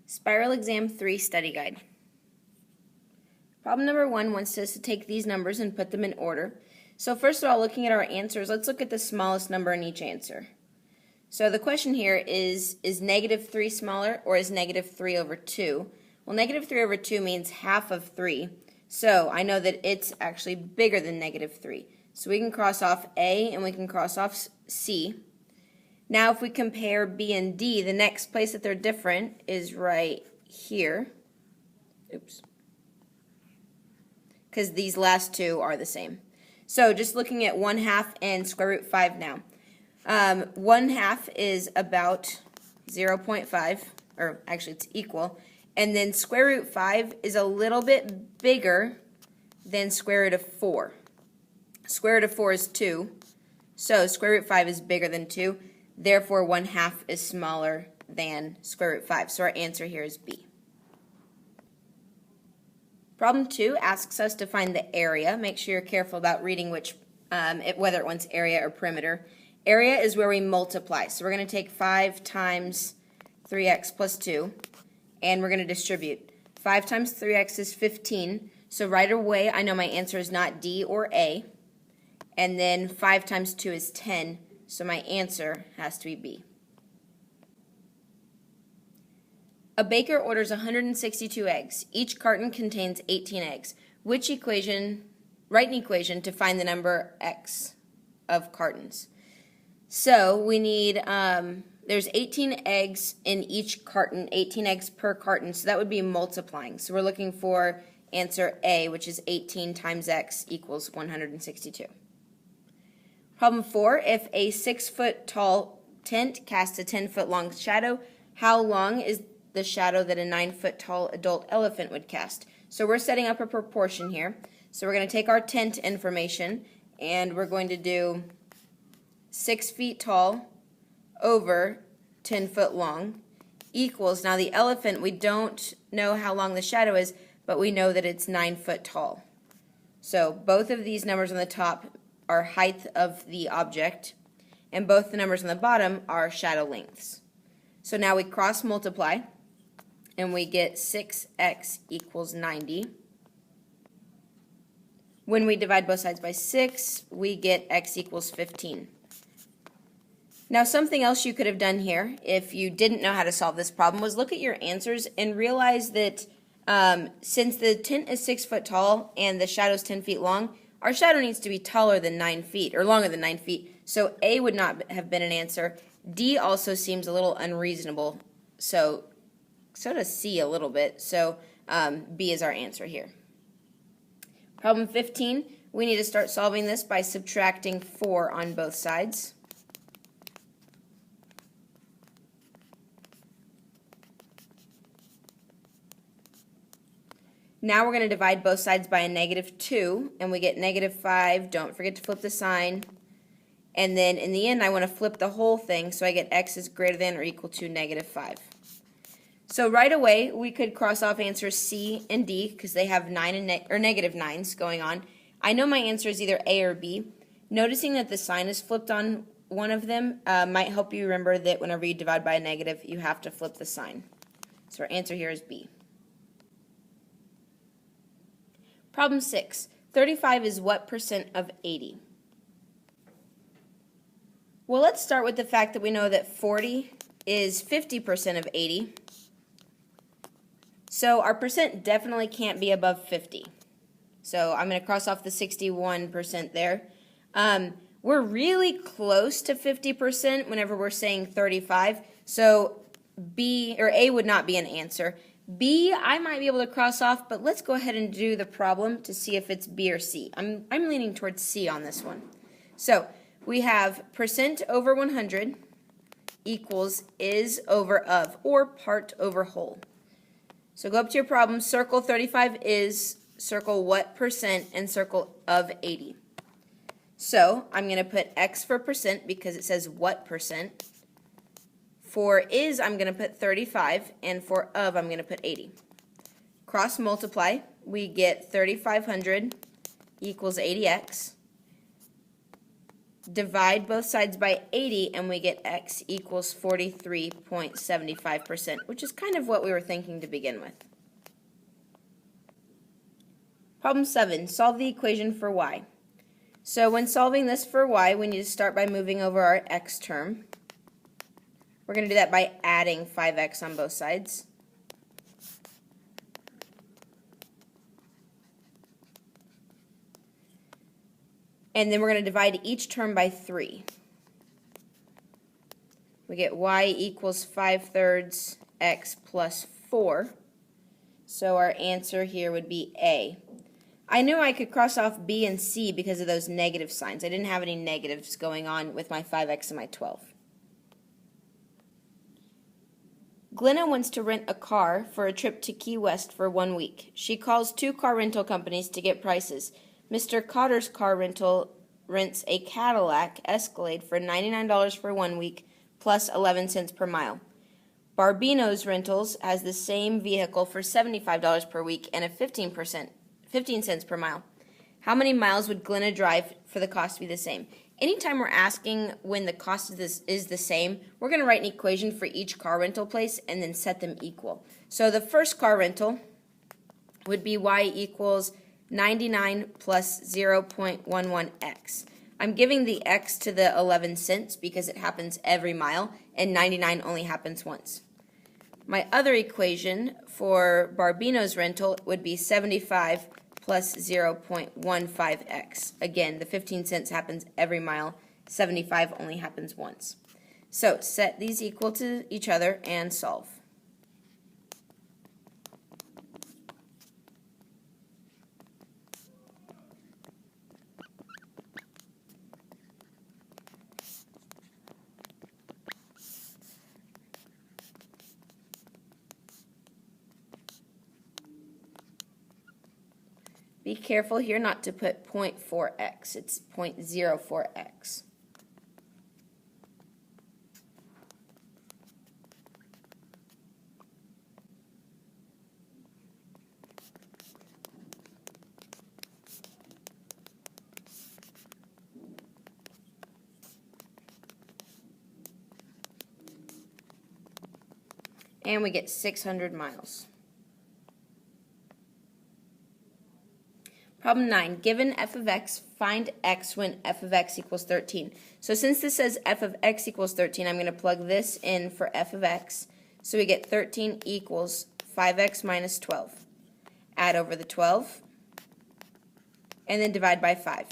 Spiral Exam 3 Study Guide. Problem number 1 wants us to take these numbers and put them in order. So first of all, looking at our answers, let's look at the smallest number in each answer. So the question here is -3 smaller or is -3 over 2? Well, -3 over 2 means half of 3. So I know that it's actually bigger than -3. So we can cross off A and we can cross off C. Now if we compare B and D, the next place that they're different is right here. Oops. Because these last two are the same. So just looking at 1/2 and square root 5 now. 1/2 is about 0.5, or actually it's equal. And then square root 5 is a little bit bigger than square root of 4. Square root of 4 is 2. So square root 5 is bigger than 2. Therefore, 1/2 is smaller than square root 5. So our answer here is B. Problem 2 asks us to find the area. Make sure you're careful about reading whether it wants area or perimeter. Area is where we multiply. So we're going to take 5 times 3x plus 2, and we're going to distribute. 5 times 3x is 15. So right away, I know my answer is not D or A. And then 5 times 2 is 10. So my answer has to be B. A baker orders 162 eggs. Each carton contains 18 eggs. Write an equation to find the number X of cartons. So we need, there's 18 eggs in each carton, 18 eggs per carton, so that would be multiplying. So we're looking for answer A, which is 18 times X equals 162. Problem 4, if a 6-foot tall tent casts a 10-foot long shadow, how long is the shadow that a 9-foot tall adult elephant would cast? So we're setting up a proportion here. So we're going to take our tent information and we're going to do 6 feet tall over 10 foot long equals, now the elephant, we don't know how long the shadow is, but we know that it's 9 foot tall. So both of these numbers on the top are height of the object, and both the numbers on the bottom are shadow lengths. So now we cross multiply, and we get 6x equals 90. When we divide both sides by 6, we get x equals 15. Now something else you could have done here, if you didn't know how to solve this problem, was look at your answers and realize that since the tent is 6 foot tall and the shadow is 10 feet long, our shadow needs to be taller than 9 feet, or longer than 9 feet. So A would not have been an answer. D also seems a little unreasonable. So does C a little bit. So B is our answer here. Problem 15, we need to start solving this by subtracting 4 on both sides. Now we're going to divide both sides by a -2, and we get -5. Don't forget to flip the sign. And then in the end, I want to flip the whole thing, so I get x is greater than or equal to -5. So right away, we could cross off answers C and D, because they have -9s going on. I know my answer is either A or B. Noticing that the sign is flipped on one of them might help you remember that whenever you divide by a negative, you have to flip the sign. So our answer here is B. Problem 6. 35 is what percent of 80? Well, let's start with the fact that we know that 40 is 50% of 80. So our percent definitely can't be above 50. So I'm going to cross off the 61% there. We're really close to 50% whenever we're saying 35. So B or A would not be an answer. B, I might be able to cross off, but let's go ahead and do the problem to see if it's B or C. I'm leaning towards C on this one. So we have percent over 100 equals is over of, or part over whole. So go up to your problem, circle 35 is, circle what percent, and circle of 80. So I'm going to put X for percent because it says what percent. For is, I'm going to put 35, and for of, I'm going to put 80. Cross multiply, we get 3,500 equals 80x. divide both sides by 80, and we get x equals 43.75%, which is kind of what we were thinking to begin with. Problem 7, solve the equation for y. So when solving this for y, we need to start by moving over our x term. We're going to do that by adding 5x on both sides. And then we're going to divide each term by 3. We get y equals 5/3 x plus 4. So our answer here would be A. I knew I could cross off B and C because of those negative signs. I didn't have any negatives going on with my 5x and my 12. Glenna wants to rent a car for a trip to Key West for 1 week. She calls 2 car rental companies to get prices. Mr. Cotter's car rental rents a Cadillac Escalade for $99 for 1 week plus 11 cents per mile. Barbino's Rentals has the same vehicle for $75 per week and a 15 cents per mile. How many miles would Glenna drive for the cost to be the same? Anytime we're asking when the cost of this is the same, we're going to write an equation for each car rental place and then set them equal. So the first car rental would be y equals 99 plus 0.11x. I'm giving the x to the 11 cents because it happens every mile, and 99 only happens once. My other equation for Barbino's rental would be 75 plus 0.15x. Again, the 15 cents happens every mile, 75 only happens once. So set these equal to each other and solve. Be careful here not to put 0.4x. It's 0.04x. And we get 600 miles. Problem 9, given f of x, find x when f of x equals 13. So since this says f of x equals 13, I'm going to plug this in for f of x. So we get 13 equals 5x minus 12. Add over the 12, and then divide by 5.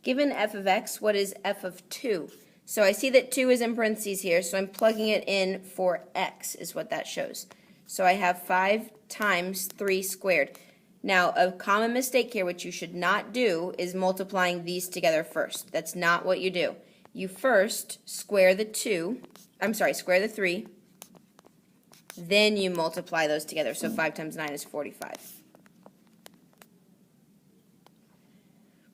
Given f of x, what is f of 2? So I see that 2 is in parentheses here, so I'm plugging it in for x is what that shows. So I have 5 times 3 squared. Now, a common mistake here, which you should not do, is multiplying these together first. That's not what you do. You first square the 3, then you multiply those together. So 5 times 9 is 45.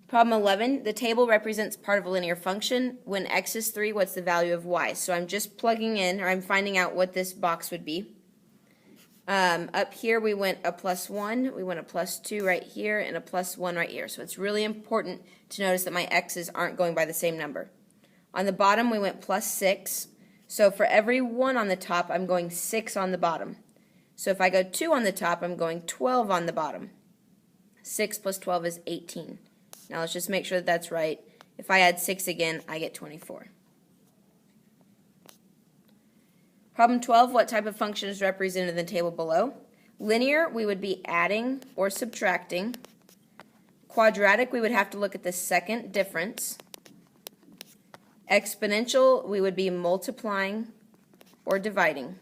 Problem 11, the table represents part of a linear function. When x is 3, what's the value of y? So I'm just plugging in, or I'm finding out what this box would be. Up here we went a plus 1, we went a plus 2 right here, and a plus 1 right here. So it's really important to notice that my x's aren't going by the same number. On the bottom we went plus 6. So for every 1 on the top, I'm going 6 on the bottom. So if I go 2 on the top, I'm going 12 on the bottom. 6 plus 12 is 18. Now let's just make sure that that's right. If I add 6 again, I get 24. Problem 12, what type of function is represented in the table below? Linear, we would be adding or subtracting. Quadratic, we would have to look at the second difference. Exponential, we would be multiplying or dividing.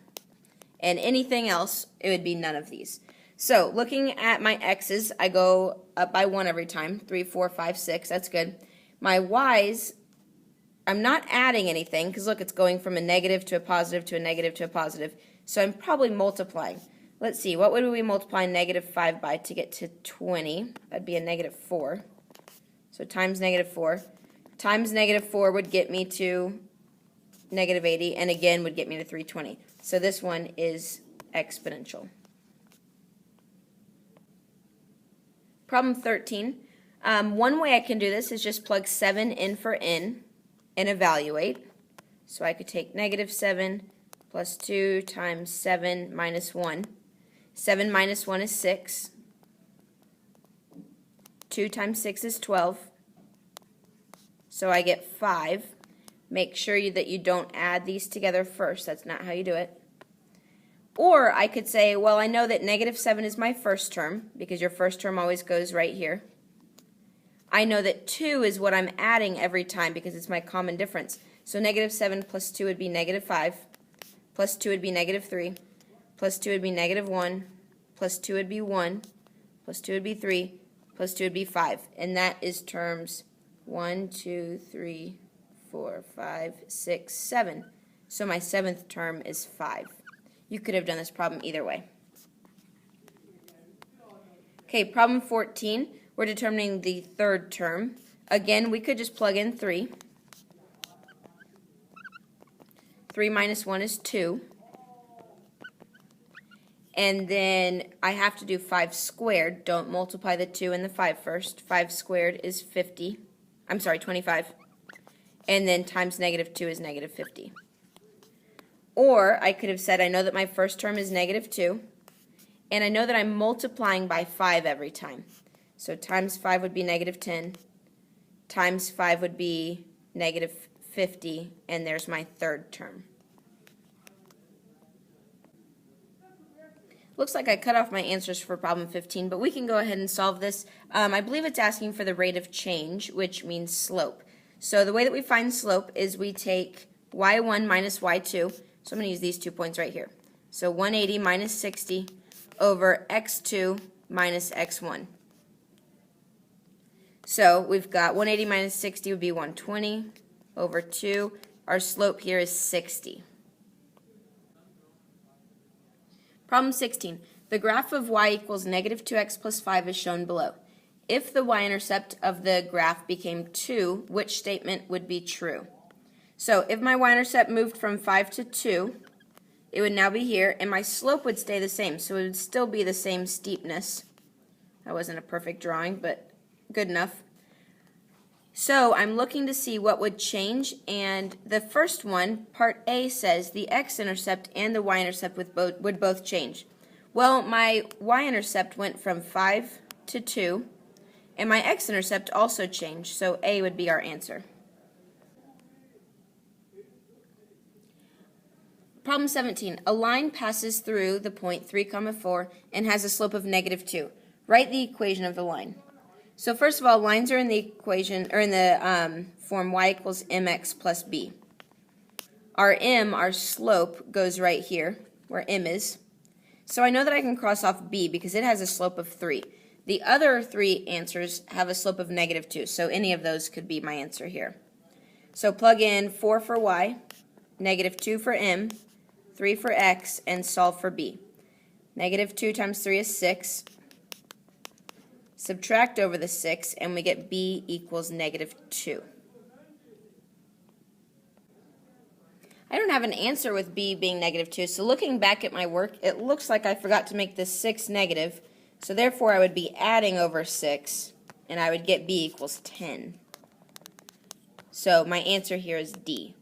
And anything else, it would be none of these. So looking at my x's, I go up by 1 every time. 3, 4, 5, 6. That's good. My y's, I'm not adding anything because look, it's going from a negative to a positive to a negative to a positive. So I'm probably multiplying. Let's see, what would we multiply negative 5 by to get to 20? That'd be a negative 4. So times negative 4. Times negative 4 would get me to negative 80, and again would get me to 320. So this one is exponential. Problem 13. One way I can do this is just plug 7 in for n and evaluate. So I could take negative 7 plus 2 times 7 minus 1. 7 minus 1 is 6. 2 times 6 is 12. So I get 5. Make sure that you don't add these together first. That's not how you do it. Or I could say, well, I know that negative 7 is my first term, because your first term always goes right here. I know that 2 is what I'm adding every time because it's my common difference. So negative 7 plus 2 would be negative 5, plus 2 would be negative 3, plus 2 would be negative 1, plus 2 would be 1, plus 2 would be 3, plus 2 would be 5. And that is terms 1, 2, 3, 4, 5, 6, 7. So my 7th term is 5. You could have done this problem either way. Okay, problem 14. We're determining the third term. Again, we could just plug in 3. 3 minus 1 is 2. And then I have to do 5 squared. Don't multiply the 2 and the 5 first. 5 squared is 50. I'm sorry, 25. And then times negative 2 is negative 50. Or I could have said I know that my first term is negative 2. And I know that I'm multiplying by 5 every time. So times 5 would be negative 10. Times 5 would be negative 50. And there's my third term. Looks like I cut off my answers for problem 15, but we can go ahead and solve this. I believe it's asking for the rate of change, which means slope. So the way that we find slope is we take y1 minus y2. So I'm going to use these 2 points right here. So 180 minus 60 over x2 minus x1. So we've got 180 minus 60 would be 120 over 2. Our slope here is 60. Problem 16. The graph of y equals negative 2x plus 5 is shown below. If the y-intercept of the graph became 2, which statement would be true? So if my y-intercept moved from 5 to 2, it would now be here, and my slope would stay the same, so it would still be the same steepness. That wasn't a perfect drawing, but good enough. So I'm looking to see what would change, and the first one, part A, says the x-intercept and the y-intercept would both change. Well, my y-intercept went from 5 to 2, and my x-intercept also changed, so A would be our answer. Problem 17. A line passes through the point 3, 4 and has a slope of negative 2. Write the equation of the line. So first of all, lines are in the equation, or in the form y equals mx plus b. Our m, our slope, goes right here, where m is. So I know that I can cross off b because it has a slope of 3. The other 3 answers have a slope of negative 2, so any of those could be my answer here. So plug in 4 for y, negative 2 for m, 3 for x, and solve for b. Negative 2 times 3 is 6. Subtract over the 6, and we get b equals negative 2. I don't have an answer with b being negative 2, so looking back at my work, it looks like I forgot to make this 6 negative, so therefore I would be adding over 6, and I would get b equals 10. So my answer here is D.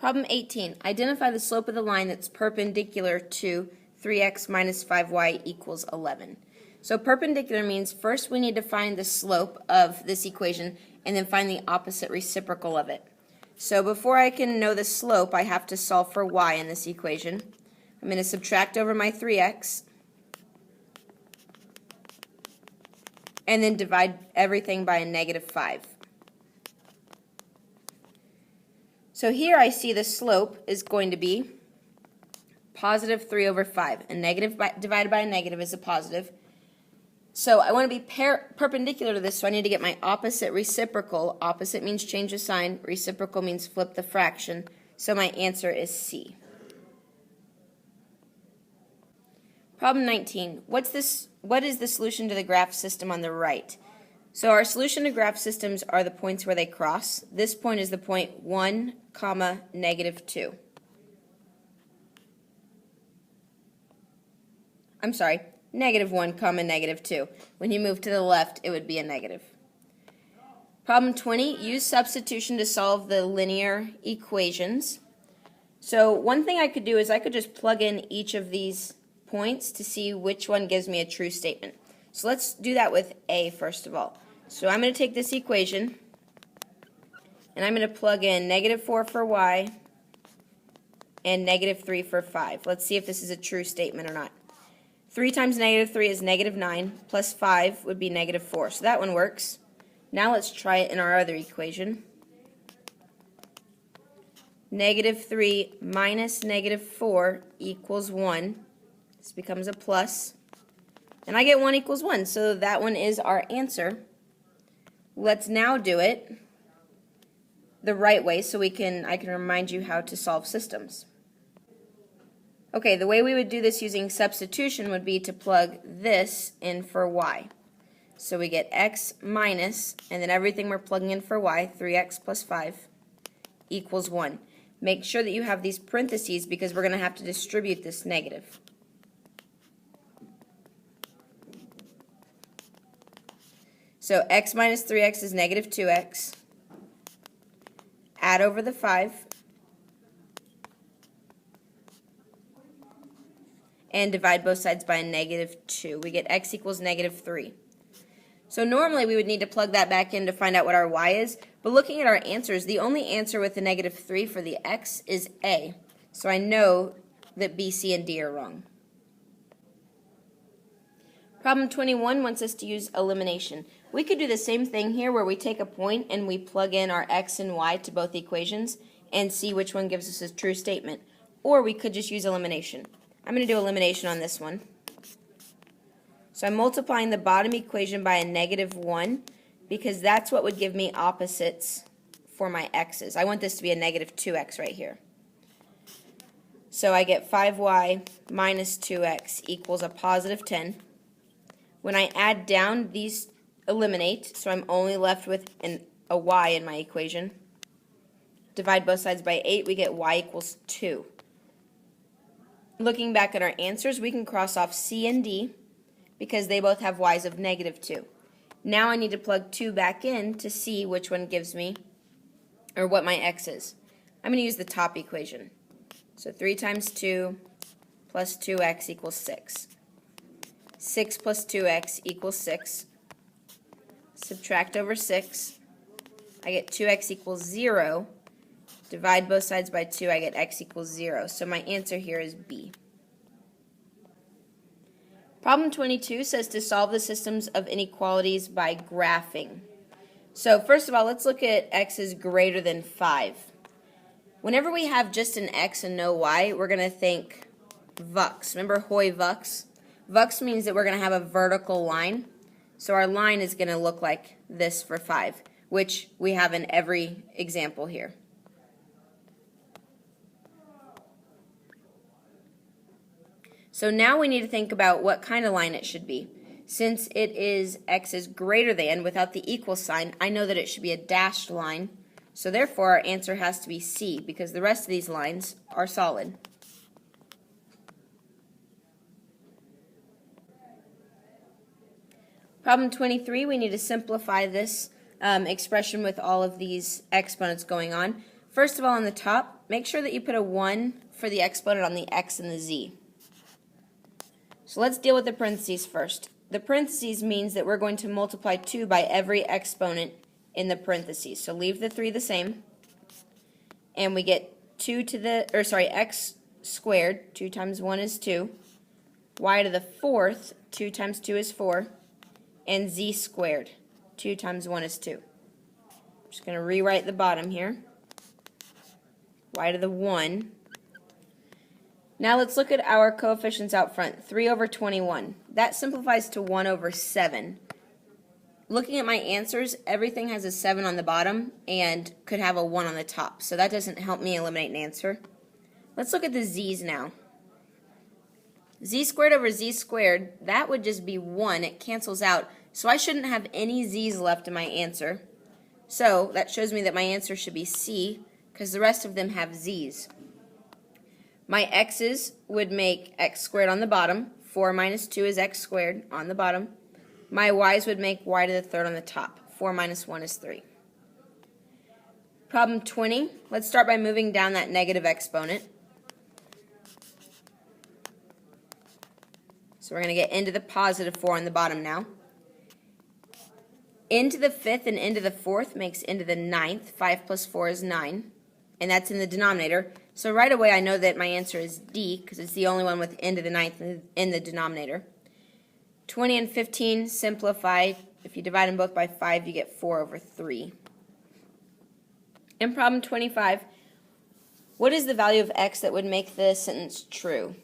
Problem 18. Identify the slope of the line that's perpendicular to 3x minus 5y equals 11. So perpendicular means first we need to find the slope of this equation and then find the opposite reciprocal of it. So before I can know the slope, I have to solve for y in this equation. I'm going to subtract over my 3x and then divide everything by a negative 5. So here I see the slope is going to be positive 3 over 5. A negative divided by a negative is a positive. So I want to be perpendicular to this, so I need to get my opposite reciprocal. Opposite means change the sign. Reciprocal means flip the fraction. So my answer is C. Problem 19. What is the solution to the graph system on the right? So our solution to graph systems are the points where they cross. This point is the point 1, negative 2. I'm sorry. -1, -2. When you move to the left, it would be a negative. Problem 20, use substitution to solve the linear equations. So one thing I could do is I could just plug in each of these points to see which one gives me a true statement. So let's do that with A first of all. So I'm going to take this equation and I'm going to plug in -4 for y and -3 for 5. Let's see if this is a true statement or not. 3 times -3 is -9, plus 5 would be -4. So that one works. Now let's try it in our other equation. -3 minus -4 equals 1. This becomes a plus. And I get 1 equals 1, so that one is our answer. Let's now do it the right way so I can remind you how to solve systems. Okay, the way we would do this using substitution would be to plug this in for y. So we get x minus, and then everything we're plugging in for y, 3x plus 5, equals 1. Make sure that you have these parentheses because we're going to have to distribute this negative. So x minus 3x is -2x. Add over the 5. And divide both sides by a -2. We get x equals -3. So normally we would need to plug that back in to find out what our y is, but looking at our answers, the only answer with the -3 for the x is A. So I know that B, C, and D are wrong. Problem 21 wants us to use elimination. We could do the same thing here where we take a point and we plug in our x and y to both equations and see which one gives us a true statement. Or we could just use elimination. I'm going to do elimination on this one. So I'm multiplying the bottom equation by a -1 because that's what would give me opposites for my x's. I want this to be a -2x right here. So I get 5y minus 2x equals a positive 10. When I add down, these eliminate, so I'm only left with a y in my equation. Divide both sides by 8, we get y equals 2. Looking back at our answers, we can cross off C and D because they both have y's of -2. Now I need to plug 2 back in to see which one gives me, or what my x is. I'm going to use the top equation. So 3 times 2 plus 2x equals 6. 6 plus 2x equals 6. Subtract over 6. I get 2x equals 0. Divide both sides by 2, I get x equals 0. So my answer here is B. Problem 22 says to solve the systems of inequalities by graphing. So first of all, let's look at x is greater than 5. Whenever we have just an x and no y, we're going to think vux. Remember hoi vux? Vux means that we're going to have a vertical line. So our line is going to look like this for 5, which we have in every example here. So now we need to think about what kind of line it should be. Since it is x is greater than without the equal sign, I know that it should be a dashed line. So therefore our answer has to be C because the rest of these lines are solid. Problem 23, we need to simplify this expression with all of these exponents going on. First of all, on the top, make sure that you put a 1 for the exponent on the x and the z. So let's deal with the parentheses first. The parentheses means that we're going to multiply 2 by every exponent in the parentheses. So leave the 3 the same. And we get x squared, 2 times 1 is 2. Y to the 4th, 2 times 2 is 4. And z squared, 2 times 1 is 2. I'm just going to rewrite the bottom here. Y to the 1. Now let's look at our coefficients out front. 3 over 21. That simplifies to 1 over 7. Looking at my answers, everything has a 7 on the bottom and could have a 1 on the top. So that doesn't help me eliminate an answer. Let's look at the z's now. Z squared over z squared, that would just be 1. It cancels out. So I shouldn't have any z's left in my answer. So that shows me that my answer should be C because the rest of them have z's. My x's would make x squared on the bottom, 4 minus 2 is x squared on the bottom. My y's would make y to the third on the top. 4 minus 1 is 3. Problem 20, let's start by moving down that negative exponent. So we're going to get into the positive 4 on the bottom now. Into the fifth and into the fourth makes into the ninth. 5 plus 4 is 9, and that's in the denominator. So right away I know that my answer is D, because it's the only one with into the ninth in the denominator. 20 and 15 simplify. If you divide them both by 5, you get 4 over 3. In problem 25, what is the value of x that would make this sentence true?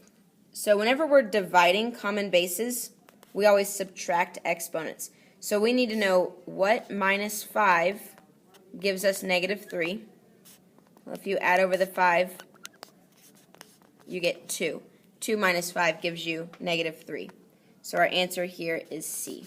So whenever we're dividing common bases, we always subtract exponents. So we need to know what minus 5 gives us negative 3. Well, if you add over the 5, you get 2. 2 minus 5 gives you negative 3. So our answer here is C.